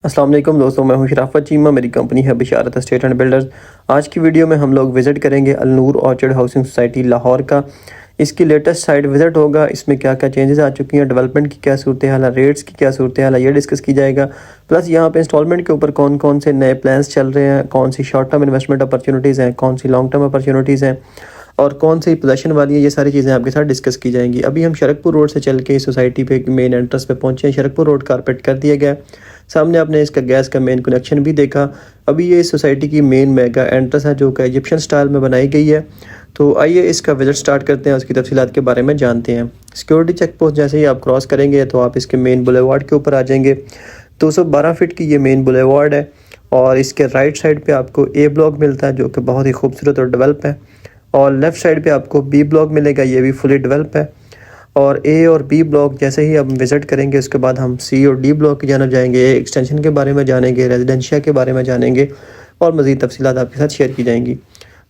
अस्सलाम वालेकुम दोस्तों, मैं हूं शराफत चीमा। मेरी कंपनी है बिशारत एस्टेट एंड बिल्डर्स। आज की वीडियो में हम लोग विज़िट करेंगे Alnoor orchard housing society Lahore का। इसकी लेटेस्ट साइट विज़िट होगा, इसमें क्या क्या चेंजेस आ चुकी हैं, डेवलपमेंट की क्या सूरत हाल है, रेट्स की क्या सूरत हाल है, ये डिस्कस की जाएगा। प्लस यहाँ पे इंस्टॉलमेंट के ऊपर कौन कौन से नए प्लान्स चल रहे हैं, कौन सी शॉर्ट टर्म इन्वेस्टमेंट अपॉर्चुनिटीज़ हैं, कौन सी लॉन्ग टर्म अपॉर्चुनिटीज़ हैं और कौन सी पोजीशन वाली है, ये सारी चीज़ें आपके साथ डिस्कस की जाएंगी। अभी हम शरकपुर रोड से चल के इस सोसाइटी पे मेन एंट्रेंस पे पहुंचे हैं। शरकपुर रोड कारपेट कर दिया गया। सामने आपने इसका गैस का मेन कनेक्शन भी देखा। अभी ये इस सोसाइटी की मेन मेगा एंट्रेंस है जो कि इजिप्शियन स्टाइल में बनाई गई है। तो आइए इसका विजिट स्टार्ट करते हैं, उसकी तफसीलात के बारे में जानते हैं। सिक्योरिटी चेक पोस्ट जैसे ही आप क्रॉस करेंगे तो आप इसके मेन बुलेवार्ड के ऊपर आ जाएंगे। 212 फीट की ये मेन बुलेवार्ड है और इसके राइट साइड पे आपको ए ब्लॉक मिलता है जो कि बहुत ही खूबसूरत और डेवलप है, और लेफ़्ट साइड पे आपको बी ब्लॉक मिलेगा, ये भी फुली डेवलप है। और ए और बी ब्लॉक जैसे ही हम विज़िट करेंगे उसके बाद हम सी और डी ब्लॉक की जानब जाएंगे, एक्सटेंशन के बारे में जानेंगे, रेजिडेंशिया के बारे में जानेंगे और मज़ीद तफसीलात आपके साथ शेयर की जाएंगी।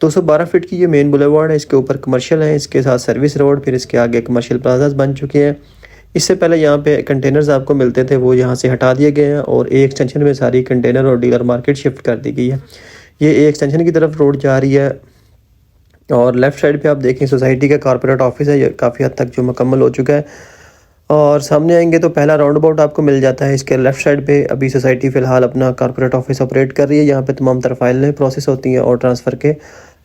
212 फीट की ये मेन बुलेवार्ड है, इसके ऊपर कमर्शियल है, इसके साथ सर्विस रोड, फिर इसके आगे कमर्शियल प्लाजाज बन चुके हैं। इससे पहले यहाँ पे कंटेनर्स आपको मिलते थे, वो यहाँ से हटा दिए गए हैं और ए एक्सटेंशन में सारी कंटेनर और डीलर मार्केट शिफ्ट कर दी गई है। ये ए एक्सटेंशन की तरफ रोड जा रही है और लेफ़्ट साइड पे आप देखें सोसाइटी का कॉर्पोरेट ऑफिस है, ये काफ़ी हद तक जो मुकम्मल हो चुका है। और सामने आएंगे तो पहला राउंड अबाउट आपको मिल जाता है। इसके लेफ़्ट साइड पे अभी सोसाइटी फ़िलहाल अपना कॉर्पोरेट ऑफिस ऑपरेट कर रही है। यहाँ पे तमाम तरह फाइलें प्रोसेस होती हैं और ट्रांसफ़र के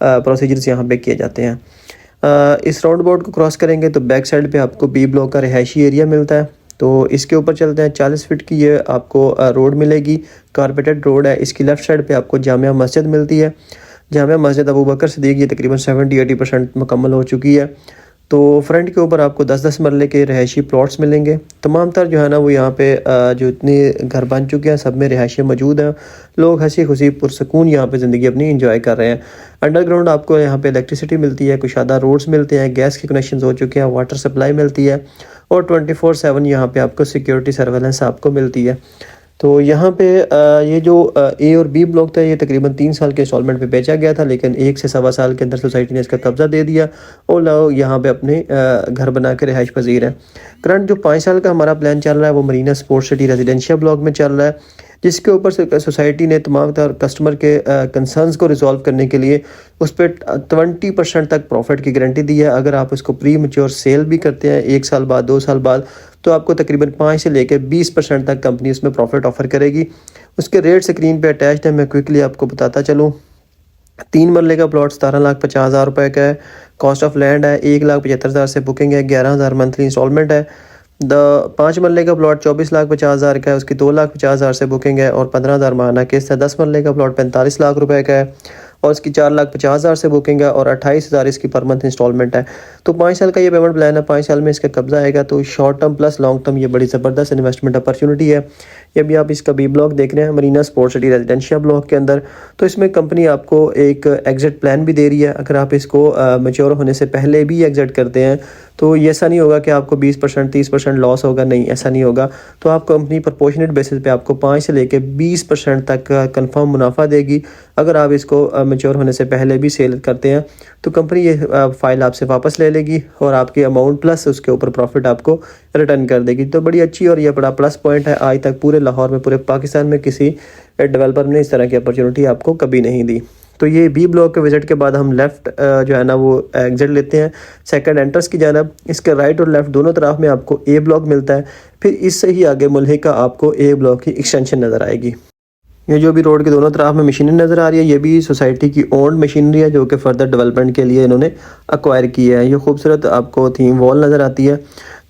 प्रोसीजर्स यहाँ पे किए जाते हैं। इस राउंड अबाउट को क्रॉस करेंगे तो बैक साइड पे आपको बी ब्लॉक का रिहायशी एरिया मिलता है। तो इसके ऊपर चलते हैं। 40 फीट की ये आपको रोड मिलेगी, कारपेटेड रोड है। इसकी लेफ़्ट साइड पे आपको जामिया मस्जिद मिलती है। जामिया मस्जिद अबू बकर सिद्दीक़ ये तकरीबन 70-80% मुकम्मल हो चुकी है। तो फ्रंट के ऊपर आपको 10-10 मरले के रहायशी प्लॉट्स मिलेंगे। तमाम तर जो है ना वो यहाँ पे जो इतने घर बन चुके हैं सब में रहायशें मौजूद हैं। लोग हंसी खुशी पुरसकून यहाँ पे ज़िंदगी अपनी इंजॉय कर रहे हैं। अंडरग्राउंड आपको यहाँ पे इलेक्ट्रिसिटी मिलती है, कुशादा रोड्स मिलते हैं, गैस के कनेक्शन हो चुके हैं, वाटर सप्लाई मिलती है और 24/7 यहाँ पे आपको सिक्योरिटी सर्वेलेंस आपको मिलती है। तो यहाँ पे ये जो ए और बी ब्लॉक था ये तकरीबन 3 साल के इंस्टॉलमेंट पे बेचा गया था, लेकिन 1 से सवा साल के अंदर सोसाइटी ने इसका कब्ज़ा दे दिया और लोग यहाँ पे अपने घर बना के रिहाइश पजीर हैं। करंट जो 5 साल का हमारा प्लान चल रहा है वो Marina sports city residential block में चल रहा है, जिसके ऊपर सोसाइटी ने तमाम तर कस्टमर के कंसर्न्स को रिजॉल्व करने के लिए उस पर 20% तक प्रॉफिट की गारंटी दी है। अगर आप उसको प्री मैच्योर सेल भी करते हैं 1 साल बाद 2 साल बाद तो आपको तकरीबन 5 से लेकर 20% तक कंपनी उसमें प्रॉफिट ऑफर करेगी। उसके रेट स्क्रीन पे अटैच्ड है, मैं क्विकली आपको बताता चलूँ। 3 मरले का प्लॉट 17,50,000 रुपये का है। कॉस्ट ऑफ लैंड है 1,75,000 से बुकिंग है, 11,000 मंथली इंस्टॉलमेंट है। 5 मरले का प्लॉट 24,50,000 का है, उसकी 2,50,000 से बुकिंग है और 15,000 माहाना किस्त है। 10 मरले का प्लॉट 45 लाख रुपए का है और इसकी 4,50,000 से बुकिंग है और 28,000 इसकी पर मंथ इंस्टॉलमेंट है। तो 5 साल का ये पेमेंट प्लान है, 5 साल में इसका कब्जा आएगा। तो short term plus long term ये बड़ी ज़बरदस्त इन्वेस्टमेंट अपॉर्चुनिटी है। ये भी आप इसका बी ब्लॉक देख रहे हैं Marina sports city residential block के अंदर। तो इसमें कंपनी आपको एक एग्जिट प्लान भी दे रही है। अगर आप इसको मैच्योर होने से पहले भी एग्जिट करते हैं तो ये ऐसा नहीं होगा कि आपको 20% 30% लॉस होगा, नहीं ऐसा नहीं होगा। तो आप कंपनी प्रोपोर्शनेट बेसिस पे आपको 5 से लेकर 20% तक कंफर्म मुनाफा देगी। अगर आप इसको मैच्योर होने से पहले भी सेल करते हैं तो कंपनी ये फ़ाइल आपसे वापस ले लेगी और आपकी अमाउंट प्लस उसके ऊपर प्रॉफिट आपको रिटर्न कर देगी। तो बड़ी अच्छी और ये बड़ा प्लस पॉइंट है। आज तक पूरे लाहौर में, पूरे पाकिस्तान में किसी डेवलपर ने इस तरह की अपॉर्चुनिटी आपको कभी नहीं दी। तो ये बी ब्लॉक के विजिट के बाद हम लेफ़्ट जो है ना वो एग्जिट लेते हैं सेकंड एंट्रेंस की जानब। इसके राइट और लेफ़्ट दोनों तरफ में आपको ए ब्लॉक मिलता है। फिर इससे ही आगे मुल्हिका आपको ए ब्लॉक की एक्सटेंशन नज़र आएगी। ये जो भी रोड के दोनों तरफ में मशीनरी नज़र आ रही है ये भी सोसाइटी की ओन्ड मशीनरी है जो कि फर्दर डेवलपमेंट के लिए इन्होंने अक्वायर की है। ये खूबसूरत आपको थीम वॉल नज़र आती है।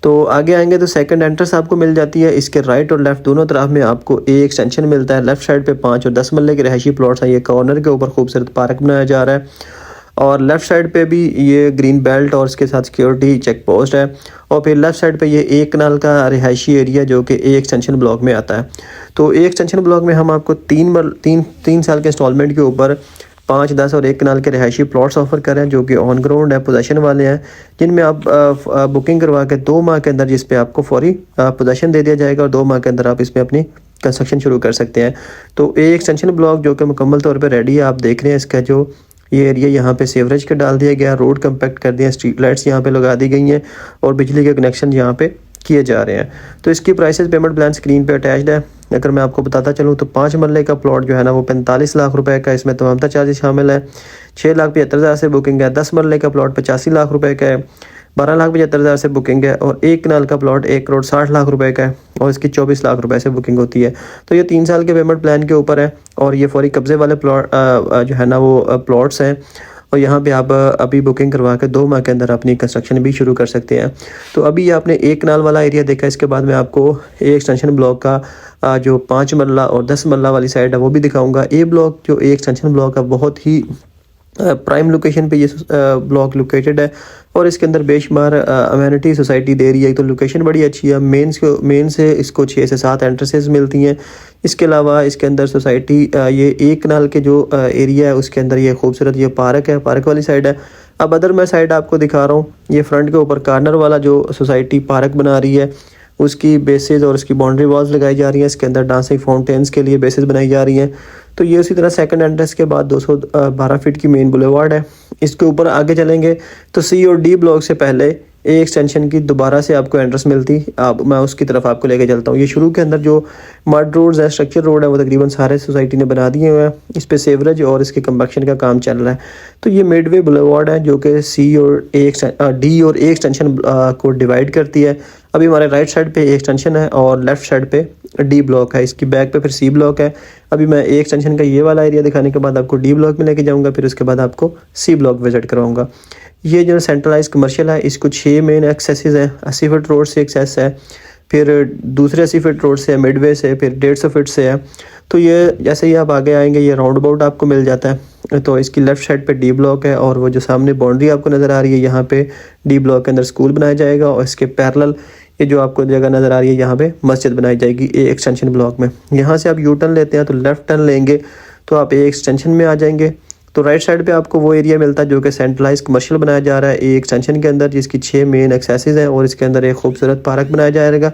तो आगे आएंगे तो सेकंड एंट्रेंस आपको मिल जाती है। इसके राइट और लेफ़्ट दोनों तरफ में आपको ए एक्सटेंशन मिलता है। लेफ़्ट साइड पे 5 और 10 मरले के रहायशी प्लॉट्स हैं। ये कॉर्नर के ऊपर खूबसूरत पार्क बनाया जा रहा है और लेफ़्ट साइड पे भी ये ग्रीन बेल्ट और इसके साथ सिक्योरिटी चेक पोस्ट है। और फिर लेफ़्ट साइड पे ये 1 कनाल का रिहायशी एरिया जो कि ए एक्सटेंशन ब्लॉक में आता है। तो ए एक्सटेंशन ब्लॉक में हम आपको 3 साल के इंस्टॉलमेंट के ऊपर 5, 10 और 1 कनाल के रिहायशी प्लॉट्स ऑफर कर रहे हैं जो कि ऑन ग्राउंड है, पोजेशन वाले हैं, जिनमें आप बुकिंग करवा के 2 माह के अंदर जिस पे आपको फौरी पोजेशन दे दिया जाएगा और 2 माह के अंदर आप इसमें अपनी कंस्ट्रक्शन शुरू कर सकते हैं। तो ए एक्सटेंशन ब्लॉक जो कि मुकम्मल तौर पर रेडी है, आप देख रहे हैं इसका जो ये एरिया यहाँ पे सेवरेज का डाल दिया गया, रोड कम्पैक्ट कर दिया, स्ट्रीट लाइट्स यहाँ पे लगा दी गई हैं और बिजली के कनेक्शन यहाँ पे किए जा रहे हैं। तो इसकी प्राइसेस पेमेंट प्लान स्क्रीन पे अटैच्ड है। अगर मैं आपको बताता चलूँ तो 5 मरले का प्लॉट जो है ना वो 45 लाख रुपए का, इसमें तमाम चार्जेस शामिल है। 6,75,000 से बुकिंग है। 10 मरले का प्लॉट 85 लाख रुपए का है, 12,75,000 से बुकिंग है। और 1 कनाल का प्लॉट 1,60,00,000 रुपए का है और इसकी 24 लाख रुपए से बुकिंग होती है। तो ये 3 साल के पेमेंट प्लान के ऊपर है और ये फौरी कब्जे वाले प्लॉट जो है ना वो प्लॉट्स हैं। और यहाँ पे आप अभी बुकिंग करवा के 2 माह के अंदर अपनी कंस्ट्रक्शन भी शुरू कर सकते हैं। तो अभी ये आपने 1 कनाल वाला एरिया देखा, इसके बाद मैं आपको ए एक्सटेंशन ब्लॉक का जो 5 मरला और 10 मरला वाली साइड है वो भी दिखाऊंगा। ए ब्लॉक जो ए एक्सटेंशन ब्लॉक है बहुत ही प्राइम लोकेशन पे ये ब्लॉक लोकेटेड है और इसके अंदर बेशुमार अमेनिटी सोसाइटी दे रही है। तो लोकेशन बड़ी अच्छी है। मेन से इसको 6 से 7 एंट्रेंसेस मिलती हैं। इसके अलावा इसके अंदर सोसाइटी ये 1 कनाल के जो एरिया है उसके अंदर ये खूबसूरत ये पार्क है, पार्क वाली साइड है। अब अदर मैं साइड आपको दिखा रहा हूँ। ये फ्रंट के ऊपर कार्नर वाला जो सोसाइटी पार्क बना रही है उसकी बेसिस और उसकी बाउंड्री वॉल्स लगाई जा रही हैं। इसके अंदर डांसिंग फाउंटेन्स के लिए बेसिस बनाई जा रही हैं। तो ये उसी तरह सेकंड एंट्रेंस के बाद 212 फीट की मेन बुलेवार्ड है। इसके ऊपर आगे चलेंगे तो सी और डी ब्लॉक से पहले ए एक्सटेंशन की दोबारा से आपको एंट्रेंस मिलती। अब मैं उसकी तरफ आपको लेके चलता हूँ। ये शुरू के अंदर जो मड रोड्स है, स्ट्रक्चर रोड है, वो तकरीबन सारे सोसाइटी ने बना दिए हुए हैं। इस पे सेवरेज और इसके कंबक्शन का काम चल रहा है। तो ये मिडवे बुलेवार्ड है जो कि सी और डी और ए एक्सटेंशन को डिवाइड करती है। अभी हमारे राइट साइड पे ए एक्सटेंशन है और लेफ्ट साइड पे डी ब्लॉक है। इसकी बैक पे फिर सी ब्लॉक है। अभी मैं ए एक्सटेंशन का ये वाला एरिया दिखाने के बाद आपको डी ब्लॉक में लेके जाऊंगा, फिर उसके बाद आपको सी ब्लॉक विजिट करवाऊंगा। ये जो सेंट्रलाइज कमर्शियल है इसको 6 मेन एक्सेसेस हैं। 80 फीट रोड से एक्सेस है, फिर दूसरे 80 फीट रोड से है, मिडवे से, फिर 150 फीट से है। तो ये जैसे ही आप आगे आएंगे ये राउंड अबाउट आपको मिल जाता है। तो इसकी लेफ्ट साइड पे डी ब्लॉक है और वो जो सामने बाउंड्री आपको नज़र आ रही है यहाँ पे डी ब्लॉक के अंदर स्कूल बनाया जाएगा और इसके पैरेलल ये जो आपको जगह नज़र आ रही है यहाँ पे मस्जिद बनाई जाएगी ए एक्सटेंशन ब्लॉक में। यहाँ से आप यू टर्न लेते हैं तो लेफ्ट टर्न लेंगे तो आप ए एक्सटेंशन में आ जाएंगे। तो राइट साइड पे आपको वो एरिया मिलता है जो कि सेंट्रलाइज कमर्शियल बनाया जा रहा है ए एक्सटेंशन के अंदर, जिसकी 6 मेन एक्सेसेस हैं और इसके अंदर एक खूबसूरत पार्क बनाया जाएगा।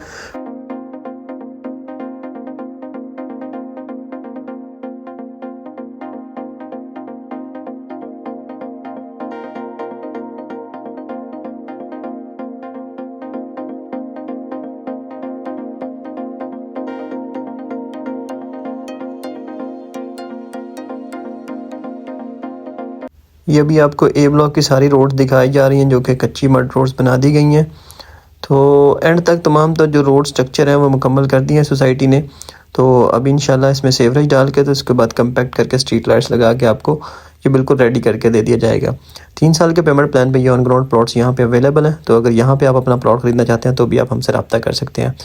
ये भी आपको ए ब्लॉक की सारी रोड्स दिखाई जा रही हैं जो कि कच्ची मड रोड्स बना दी गई हैं। तो एंड तक तमाम तो जो रोड स्ट्रक्चर है वो मुकम्मल कर दी है सोसाइटी ने। तो अब इंशाल्लाह इसमें सेवरेज डाल के तो उसके बाद कंपैक्ट करके स्ट्रीट लाइट्स लगा के आपको ये बिल्कुल रेडी करके दे दिया जाएगा। 3 साल के पेमेंट प्लान पे ये ऑन ग्राउंड प्लॉट्स यहाँ पे अवेलेबल हैं। तो अगर यहाँ पे आप अपना प्लॉट खरीदना चाहते हैं तो भी आप हमसे रब्ता कर सकते हैं।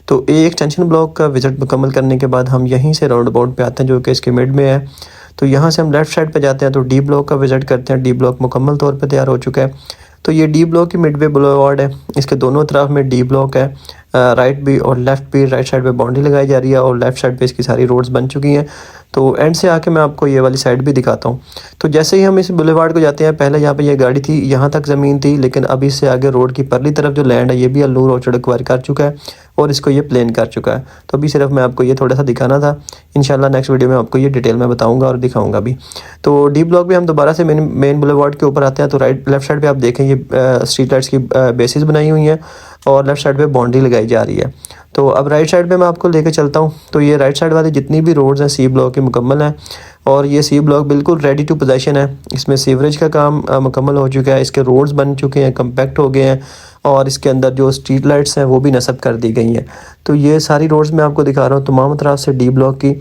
तो ए एक्सटेंशन ब्लॉक का विजिट मुकम्मल करने के बाद हम यहीं से राउंड अबाउट पे आते हैं जो कि इसके मिड में है। तो यहाँ से हम लेफ़्ट साइड पे जाते हैं तो डी ब्लॉक का विजिट करते हैं। डी ब्लॉक मुकम्मल तौर पे तैयार हो चुका है। तो ये डी ब्लॉक की मिडवे बुलेवार्ड है। इसके दोनों तरफ में डी ब्लॉक है, राइट भी और लेफ़्ट भी। राइट साइड पे बाउंड्री लगाई जा रही है और लेफ़्ट साइड पे इसकी सारी रोड्स बन चुकी हैं। तो एंड से आके मैं आपको ये वाली साइड भी दिखाता हूँ। तो जैसे ही हम इस बुलेवार्ड को जाते हैं, पहले यहाँ पे ये गाड़ी थी, यहाँ तक ज़मीन थी, लेकिन अभी इससे आगे रोड की परली तरफ जो लैंड है ये भी अल्नूर ऑर्चर्ड एक्वायर कर चुका है और इसको ये प्लेन कर चुका है। तो अभी सिर्फ मैं आपको ये थोड़ा सा दिखाना था। इंशाल्लाह नेक्स्ट वीडियो में आपको ये डिटेल में बताऊंगा और दिखाऊंगा भी। तो डी ब्लॉक भी हम दोबारा से मेन बुलेवार्ड के ऊपर आते हैं। तो लेफ़्ट साइड पे आप देखें ये स्ट्रीट लाइट्स की बेसिस बनाई हुई हैं और लेफ़्ट साइड पे बाउंड्री लगाई जा रही है। तो अब राइट साइड पे मैं आपको लेके चलता हूँ। तो ये राइट साइड वाली जितनी भी रोड्स हैं सी ब्लॉक की मुकम्मल हैं और ये सी ब्लॉक बिल्कुल रेडी टू पोजेशन है। इसमें सीवरेज का काम मुकम्मल हो चुका है, इसके रोड्स बन चुके हैं, कम्पैक्ट हो गए हैं और इसके अंदर जो स्ट्रीट लाइट्स हैं वो भी नस्ब कर दी गई हैं। तो ये सारी रोड्स मैं आपको दिखा रहा हूँ तमाम तरफ से डी ब्लॉक की।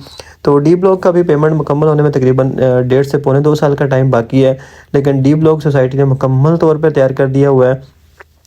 तो डी ब्लॉक का भी पेमेंट मुकम्मल होने में तकरीबन 1.5 से पौने 2 साल का टाइम बाकी है, लेकिन डी ब्लॉक सोसाइटी ने मुकम्मल तौर पर तैयार कर दिया हुआ है।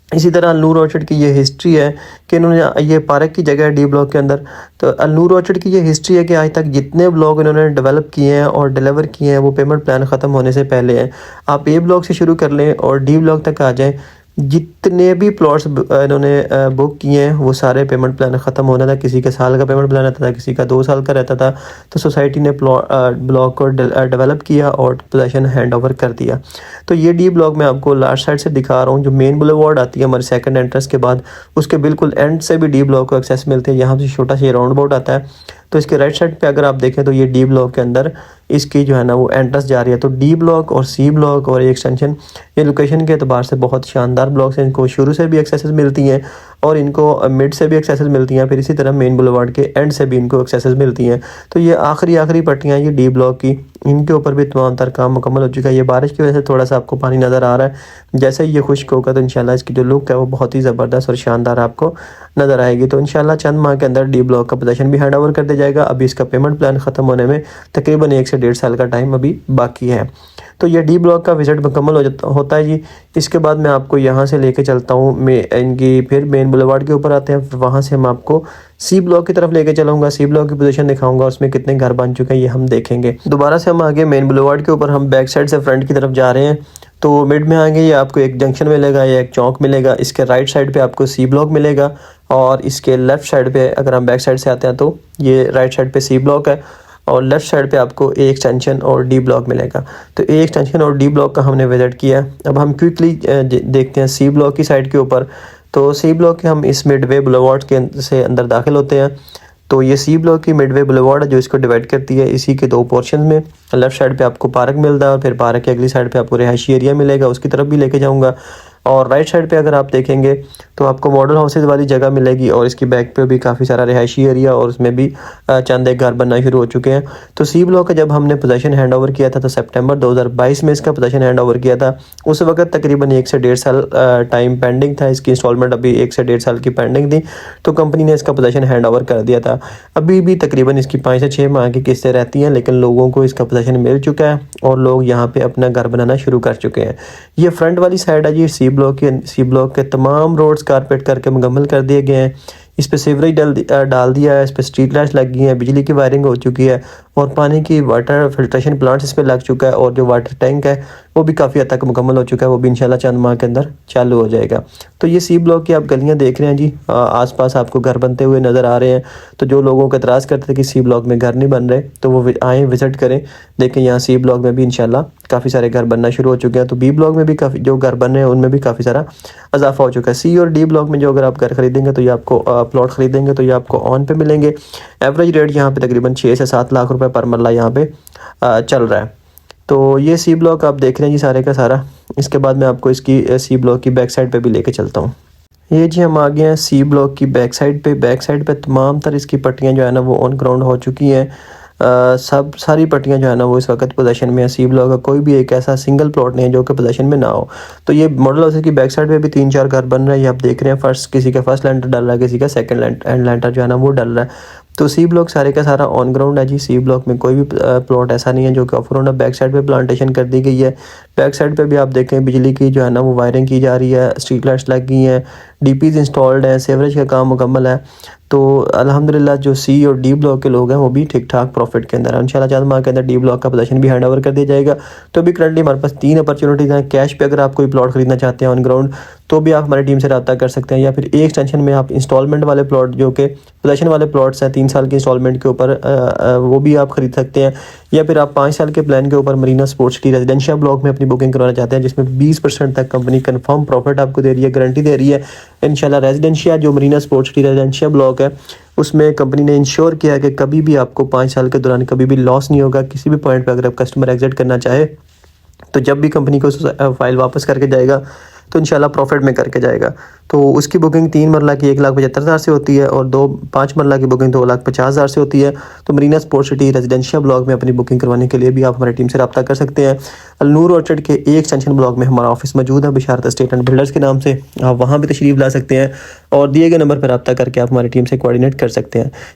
इसी तरह अल्नूर ऑर्चर्ड की ये हिस्ट्री है कि इन्होंने ये पार्क की जगह है डी ब्लॉक के अंदर। तो अल्नूर ऑर्चर्ड की ये हिस्ट्री है कि आज तक जितने ब्लॉक इन्होंने डेवलप किए हैं और डिलीवर किए हैं वो पेमेंट प्लान ख़त्म होने से पहले हैं। आप ए ब्लॉक से शुरू कर लें और डी ब्लॉक तक आ जाएं, जितने भी प्लॉट्स इन्होंने बुक किए हैं वो सारे पेमेंट प्लान ख़त्म होना था। किसी के साल का पेमेंट प्लान रहता था, किसी का 2 साल का रहता था। तो सोसाइटी ने ब्लॉक को डेवलप किया और पोजेसन हैंड ओवर कर दिया। तो ये डी ब्लॉक मैं आपको लास्ट साइड से दिखा रहा हूँ। जो मेन बुलेवार्ड आती है हमारे सेकंड एंट्रेंस के बाद, उसके बिल्कुल एंड से भी डी ब्लॉक को एक्सेस मिलते हैं। यहाँ से छोटा सा राउंड अबाउट आता है। तो इसके राइट साइड पे अगर आप देखें तो ये डी ब्लॉक के अंदर इसकी जो है ना वो एंट्रेंस जा रही है। तो डी ब्लॉक और सी ब्लॉक और एक्सटेंशन ये लोकेशन के अतबार से बहुत शानदार ब्लॉक्स हैं। इनको शुरू से भी एक्सेस मिलती हैं और इनको मिड से भी एक्सेसेस मिलती हैं, फिर इसी तरह मेन बुलेवार्ड के एंड से भी इनको एक्सेसेस मिलती हैं। तो ये आखिरी पट्टियाँ ये डी ब्लॉक की, इनके ऊपर भी तमाम तर काम मुकम्मल हो चुका है। ये बारिश की वजह से थोड़ा सा आपको पानी नज़र आ रहा है, जैसे ही ये खुश्क होगा तो इंशाल्लाह इसकी जो लुक है वो बहुत ही ज़बरदस्त और शानदार आपको नज़र आएगी। तो इंशाल्लाह चंद माह के अंदर डी ब्लॉक का पोजीशन भी हैंड ओवर कर दिया जाएगा। अभी इसका पेमेंट प्लान ख़त्म होने में तकरीबन 1 से 1.5 साल का टाइम अभी बाकी है। तो ये डी ब्लॉक का विज़िट मुकम्मल होता है जी। इसके बाद मैं आपको यहाँ से लेके चलता हूँ इनकी, फिर मेन बुलेवार्ड के ऊपर आते हैं, फिर वहाँ से हम आपको सी ब्लॉक की तरफ लेके चलूँगा, सी ब्लॉक की पोजीशन दिखाऊंगा, उसमें कितने घर बन चुके हैं ये हम देखेंगे। दोबारा से हम आगे मेन बुलेवार्ड के ऊपर हम बैक साइड से फ्रंट की तरफ जा रहे हैं। तो मिड में आएंगे ये आपको एक जंक्शन मिलेगा या एक चौक मिलेगा, इसके राइट साइड पे आपको सी ब्लॉक मिलेगा और इसके लेफ़्ट साइड पे अगर हम बैक साइड से आते हैं तो ये राइट साइड पे सी ब्लॉक है और लेफ़्ट साइड पे आपको ए एक्सटेंशन और डी ब्लॉक मिलेगा। तो ए एक्सटेंशन और डी ब्लॉक का हमने विज़िट किया। अब हम क्विकली देखते हैं सी ब्लॉक की साइड के ऊपर। तो सी ब्लॉक के हम इस मिडवे बुलेवार्ड के से अंदर दाखिल होते हैं। तो ये सी ब्लॉक की मिडवे बुलेवार्ड है जो इसको डिवाइड करती है इसी के 2 पोर्शन में। लेफ़्ट साइड पे आपको पार्क मिलता है और फिर पार्क के अगली साइड पे आपको रिहायशी एरिया मिलेगा, उसकी तरफ भी लेके जाऊंगा। और राइट साइड पे अगर आप देखेंगे तो आपको मॉडल हाउसेज वाली जगह मिलेगी और इसकी बैक पे भी काफ़ी सारा रिहायशी एरिया और उसमें भी चंद एक घर बनना शुरू हो चुके हैं। तो सी ब्लॉक का जब हमने पोजीशन हैंड ओवर किया था तो सितंबर 2022 में इसका पोजीशन हैंड ओवर किया था। उस वक्त तकरीबन 1 से 1.5 साल टाइम पेंडिंग था, इसकी इंस्टॉलमेंट अभी 1 से 1.5 साल की पेंडिंग थी। तो कंपनी ने इसका पोजीशन हैंड ओवर कर दिया था। अभी भी तकरीबन इसकी 5 से 6 माह की किस्तें रहती हैं, लेकिन लोगों को इसका पोजीशन मिल चुका है और लोग यहाँ पे अपना घर बनाना शुरू कर चुके हैं। ये फ्रंट वाली साइड है जी सी ब्लॉक के तमाम रोड्स कारपेट करके मुकम्मल कर दिए गए हैं। इस पे सीवरेज डाल दिया है, इस पे स्ट्रीट लाइट्स लग गई हैं, बिजली की वायरिंग हो चुकी है और पानी की वाटर फिल्ट्रेशन प्लांट्स इस पे लग चुका है और जो वाटर टैंक है वो भी काफ़ी हद तक मुकम्मल हो चुका है, वो भी इंशाल्लाह चंद माह के अंदर चालू हो जाएगा। तो ये सी ब्लॉक की आप गलियां देख रहे हैं जी, आसपास आपको घर बनते हुए नज़र आ रहे हैं। तो जो लोगों को एतराज़ करते थे कि सी ब्लॉक में घर नहीं बन रहे तो वो आएँ विज़िट करें, देखें यहाँ सी ब्लॉक में भी इंशाल्लाह काफ़ी सारे घर बनना शुरू हो चुके हैं। तो बी ब्लॉक में भी काफ़ी जो घर बन रहे हैं उनमें भी काफ़ी सारा इजाफा हो चुका है। सी और डी ब्लॉक में जो अगर आप घर खरीदेंगे तो ये आपको प्लॉट खरीदेंगे तो ये आपको ऑन पे मिलेंगे। एवरेज रेट यहाँ पे तकरीबन 6 से 7 लाख रुपए पर मरला यहाँ पे चल रहा है। तो ये सी ब्लॉक आप देख रहे हैं जी सारे का सारा। इसके बाद मैं आपको इसकी सी ब्लॉक की बैक साइड पे भी लेके चलता हूँ। ये जी हम आ गए हैं सी ब्लॉक की बैक साइड पे तमाम तर इसकी पट्टियाँ जो है ना वो ऑन ग्राउंड हो चुकी हैं। सारी पट्टियाँ जो है ना वो इस वक्त पोजीशन में है। सी ब्लॉक का कोई भी एक ऐसा सिंगल प्लॉट नहीं है जो कि पोजीशन में ना हो। तो ये मॉडल हाउस की बैक साइड पे भी 3-4 घर बन रहे हैं, ये आप देख रहे हैं। फर्स्ट किसी का फर्स्ट लैंटर डल रहा है, किसी का सेकंड लैंटर जो है ना वो डल रहा है। तो सी ब्लॉक सारे का सारा ऑन ग्राउंड है जी। सी ब्लॉक में कोई भी प्लॉट ऐसा नहीं है जो कि ऑफर होना। बैक साइड पे प्लांटेशन कर दी गई है। बैक साइड पे भी आप देखें बिजली की जो है ना वो वायरिंग की जा रही है, स्ट्रीट लाइट्स लग गई हैं, डीपीज इंस्टॉल्ड हैं, सीवरेज का काम मुकम्मल है। तो अल्हम्दुलिल्लाह जो सी और डी ब्लॉक के लोग हैं वो भी ठीक ठाक प्रॉफिट के अंदर है। इंशाल्लाह चंद माह के अंदर डी ब्लॉक का पोजीशन भी हैंड ओवर कर दिया जाएगा। तो अभी करंटली हमारे पास 3 अपॉर्चुनिटीज़ हैं। कैश पे अगर आप कोई प्लॉट खरीदना चाहते हैं ऑन ग्राउंड तो भी आप हमारी टीम से रब्ता कर सकते हैं, या फिर एक एक्सटेंशन में आप इंस्टॉलमेंट वाले प्लॉट जो कि पोजीशन वाले प्लॉट्स हैं 3 साल की इंस्टॉलमेंट के ऊपर वो भी आप खरीद सकते हैं, या फिर आप 5 साल के प्लान के ऊपर Marina sports city residential block में अपनी बुकिंग करवाना चाहते हैं जिसमें 20% तक कंपनी कंफर्म प्रॉफिट आपको दे रही है, गारंटी दे रही है। इंशाल्लाह रेजिडेंशियल जो Marina sports city residential block है उसमें कंपनी ने इंश्योर किया है कि कभी भी आपको 5 साल के दौरान कभी भी लॉस नहीं होगा। किसी भी पॉइंट पर अगर आप कस्टमर एग्जिट करना चाहे तो जब भी कंपनी को फाइल वापस करके जाएगा तो इंशाल्लाह प्रॉफिट में करके जाएगा। तो उसकी बुकिंग 3 मरला की 1,75,000 से होती है और 5 मरला की बुकिंग 2,50,000 से होती है। तो Marina sports city residential block में अपनी बुकिंग करवाने के लिए भी आप हमारी टीम से रब्ता कर सकते हैं। अलनूर ऑर्चर्ड के एक एक्सटेंशन ब्लॉक में हमारा ऑफिस मौजूद है बिशारत एस्टेट एंड बिल्डर्स के नाम से। आप वहाँ भी तशरीफ़ ला सकते हैं और दिए गए नंबर पर रब्ता करके आप हमारी टीम से कोऑर्डिनेट कर सकते हैं।